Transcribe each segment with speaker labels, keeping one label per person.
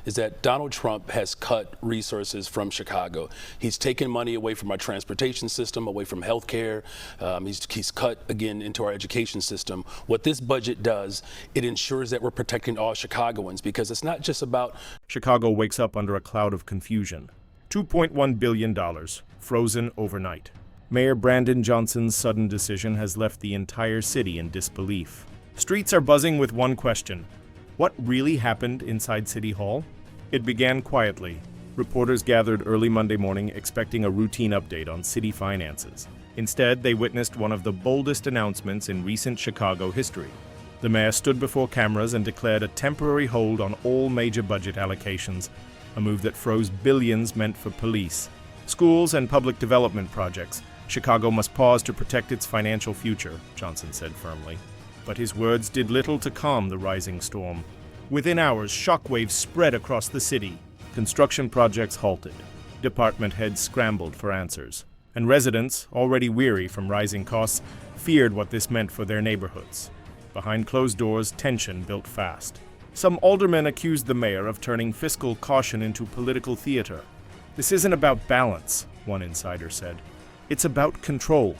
Speaker 1: is that Donald Trump has cut resources from Chicago. He's taken money away from our transportation system, away from health care. He's cut, again, into our education system. What this budget does, it ensures that we're protecting all Chicagoans, because it's not just about...
Speaker 2: Chicago wakes up under a cloud of confusion. $2.1 billion, frozen overnight. Mayor Brandon Johnson's sudden decision has left the entire city in disbelief. Streets are buzzing with one question. What really happened inside City Hall? It began quietly. Reporters gathered early Monday morning expecting a routine update on city finances. Instead, they witnessed one of the boldest announcements in recent Chicago history. The mayor stood before cameras and declared a temporary hold on all major budget allocations, a move that froze billions meant for police, schools, and public development projects. Chicago must pause to protect its financial future, Johnson said firmly. But his words did little to calm the rising storm. Within hours, shockwaves spread across the city. Construction projects halted. Department heads scrambled for answers. And residents, already weary from rising costs, feared what this meant for their neighborhoods. Behind closed doors, tension built fast. Some aldermen accused the mayor of turning fiscal caution into political theater. "This isn't about balance," one insider said. "It's about control."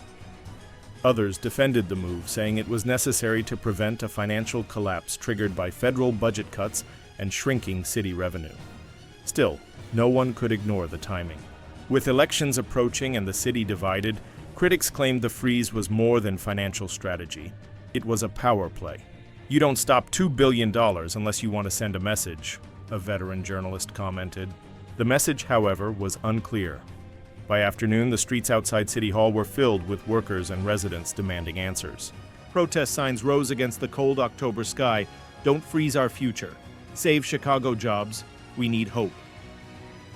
Speaker 2: Others defended the move, saying it was necessary to prevent a financial collapse triggered by federal budget cuts and shrinking city revenue. Still, no one could ignore the timing. With elections approaching and the city divided, critics claimed the freeze was more than financial strategy. It was a power play. "You don't stop $2 billion unless you want to send a message," a veteran journalist commented. The message, however, was unclear. By afternoon, the streets outside City Hall were filled with workers and residents demanding answers. Protest signs rose against the cold October sky. "Don't freeze our future. Save Chicago jobs. We need hope."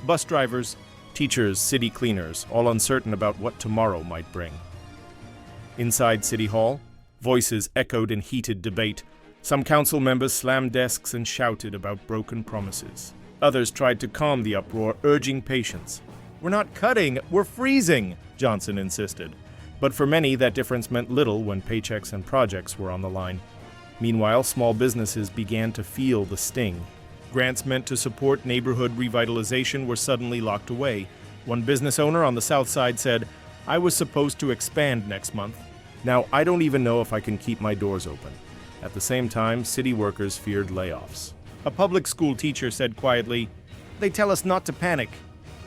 Speaker 2: Bus drivers, teachers, city cleaners, all uncertain about what tomorrow might bring. Inside City Hall, voices echoed in heated debate. Some council members slammed desks and shouted about broken promises. Others tried to calm the uproar, urging patience. "We're not cutting, we're freezing," Johnson insisted. But for many, that difference meant little when paychecks and projects were on the line. Meanwhile, small businesses began to feel the sting. Grants meant to support neighborhood revitalization were suddenly locked away. One business owner on the south side said, "I was supposed to expand next month. Now I don't even know if I can keep my doors open." At the same time, city workers feared layoffs. A public school teacher said quietly, "They tell us not to panic.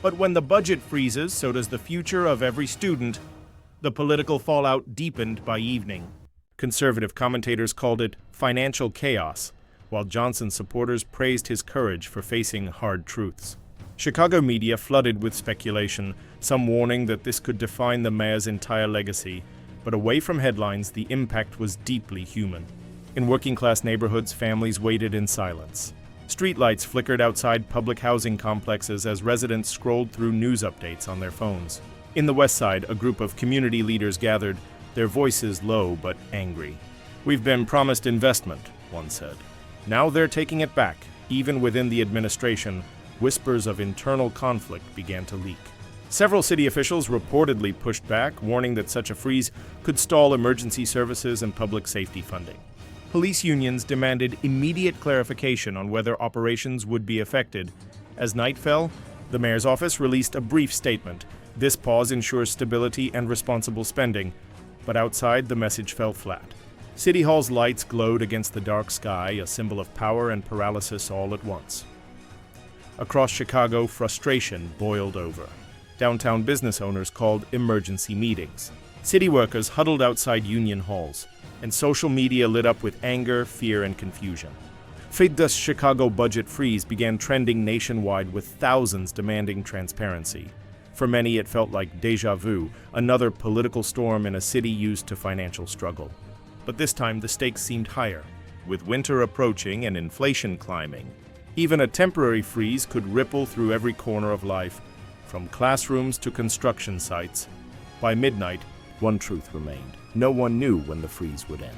Speaker 2: But when the budget freezes, so does the future of every student." The political fallout deepened by evening. Conservative commentators called it financial chaos, while Johnson's supporters praised his courage for facing hard truths. Chicago media flooded with speculation, some warning that this could define the mayor's entire legacy. But away from headlines, the impact was deeply human. In working-class neighborhoods, families waited in silence. Streetlights flickered outside public housing complexes as residents scrolled through news updates on their phones. In the West Side, a group of community leaders gathered, their voices low but angry. "We've been promised investment," one said. Now they're taking it back. Even within the administration, whispers of internal conflict began to leak. Several city officials reportedly pushed back, warning that such a freeze could stall emergency services and public safety funding. Police unions demanded immediate clarification on whether operations would be affected. As night fell, the mayor's office released a brief statement. This pause ensures stability and responsible spending. But outside, the message fell flat. City Hall's lights glowed against the dark sky, a symbol of power and paralysis all at once. Across Chicago, frustration boiled over. Downtown business owners called emergency meetings. City workers huddled outside union halls, and social media lit up with anger, fear, and confusion. Fidesz Chicago budget freeze began trending nationwide with thousands demanding transparency. For many, it felt like déjà vu, another political storm in a city used to financial struggle. But this time, the stakes seemed higher. With winter approaching and inflation climbing, even a temporary freeze could ripple through every corner of life, from classrooms to construction sites. By midnight, one truth remained. No one knew when the freeze would end.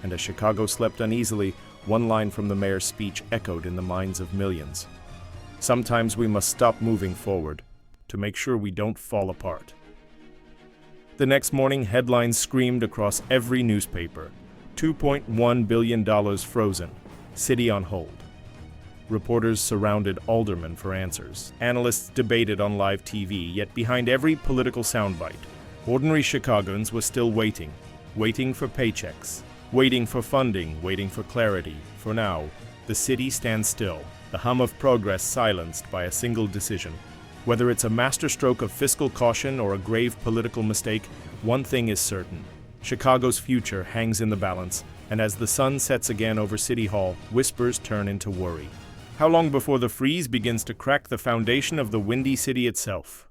Speaker 2: And as Chicago slept uneasily, one line from the mayor's speech echoed in the minds of millions. "Sometimes we must stop moving forward to make sure we don't fall apart." The next morning, headlines screamed across every newspaper. $2.1 billion frozen. City on hold. Reporters surrounded aldermen for answers. Analysts debated on live TV, yet behind every political soundbite, ordinary Chicagoans were still waiting for paychecks, waiting for funding, waiting for clarity. For now, the city stands still, the hum of progress silenced by a single decision. Whether it's a masterstroke of fiscal caution or a grave political mistake, one thing is certain. Chicago's future hangs in the balance, and as the sun sets again over City Hall, whispers turn into worry. How long before the freeze begins to crack the foundation of the Windy City itself?